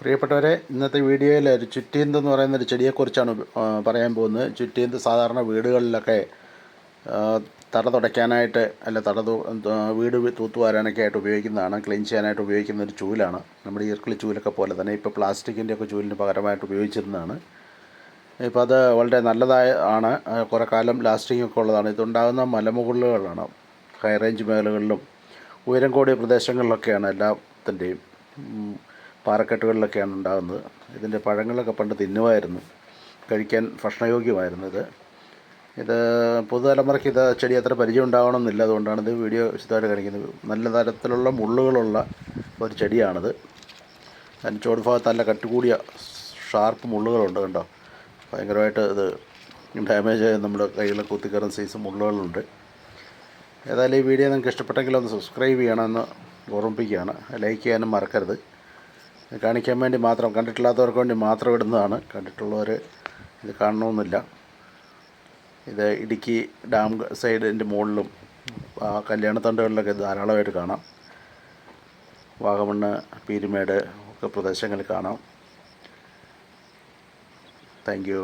പ്രിയപ്പെട്ടവരെ, ഇന്നത്തെ വീഡിയോയിൽ ഒരു ചുറ്റീന്ത് എന്ന് പറയുന്നൊരു ചെടിയെക്കുറിച്ചാണ് പറയാൻ പോകുന്നത്. ചുറ്റീന്ത് സാധാരണ വീടുകളിലൊക്കെ തറ തുടയ്ക്കാനായിട്ട് അല്ല വീട് തൂത്തുവാരാനൊക്കെ ആയിട്ട് ഉപയോഗിക്കുന്നതാണ്. ക്ലീൻ ചെയ്യാനായിട്ട് ഉപയോഗിക്കുന്ന ഒരു ചൂലാണ്. നമ്മുടെ ഈർക്കിളി ചൂലൊക്കെ പോലെ തന്നെ ഇപ്പോൾ പ്ലാസ്റ്റിക്കിൻ്റെ ഒക്കെ ചൂലിന് പകരമായിട്ട് ഉപയോഗിച്ചിരുന്നതാണ്. ഇപ്പോൾ അത് വളരെ നല്ലതാണ്, കുറേ കാലം ലാസ്റ്റിംഗ് ഒക്കെ ഉള്ളതാണ്. ഇതുണ്ടാകുന്ന മലമുകളിലുകളാണ്, ഹൈ റേഞ്ച് മേഖലകളിലും ഉയരം കൂടിയ പ്രദേശങ്ങളിലൊക്കെയാണ് എല്ലാത്തിൻ്റെയും പാറക്കെട്ടുകളിലൊക്കെയാണ് ഉണ്ടാകുന്നത്. ഇതിൻ്റെ പഴങ്ങളൊക്കെ പണ്ട് തിന്നുമായിരുന്നു, കഴിക്കാൻ ഭക്ഷണയോഗ്യമായിരുന്നു. ഇത് പുതുതലമുറയ്ക്ക് ചെടി അത്ര പരിചയം ഉണ്ടാവണമെന്നില്ല. അതുകൊണ്ടാണ് ഇത് വീഡിയോ വിശദമായിട്ട് കാണിക്കുന്നത്. നല്ല തരത്തിലുള്ള മുള്ളുകളുള്ള ഒരു ചെടിയാണിത്. അതിൻ്റെ ചുവട് ഭാഗത്ത് നല്ല കട്ടുകൂടിയ ഷാർപ്പ് മുള്ളുകളുണ്ട്. കണ്ടോ, ഭയങ്കരമായിട്ട് ഇത് ഡാമേജ് ആയി നമ്മുടെ കൈകളിൽ കുത്തിക്കയറുന്ന സൈസ് മുള്ളുകളുണ്ട്. ഏതായാലും ഈ വീഡിയോ നിങ്ങൾക്ക് ഇഷ്ടപ്പെട്ടെങ്കിൽ ഒന്ന് സബ്സ്ക്രൈബ് ചെയ്യണമെന്ന് ഓർമ്മിപ്പിക്കുകയാണ്. ലൈക്ക് ചെയ്യാനും മറക്കരുത്. കാണിക്കാൻ വേണ്ടി മാത്രം, കണ്ടിട്ടില്ലാത്തവർക്ക് വേണ്ടി മാത്രം ഇടുന്നതാണ്. കണ്ടിട്ടുള്ളവർ ഇത് കാണണമെന്നില്ല. ഇത് ഇടുക്കി ഡാം സൈഡിൻ്റെ മുകളിലും കല്യാണത്തണ്ടുകളിലൊക്കെ ധാരാളമായിട്ട് കാണാം. വാഗമണ്ണ്, പീരുമേട് ഒക്കെ പ്രദേശങ്ങളിൽ കാണാം. Thank you.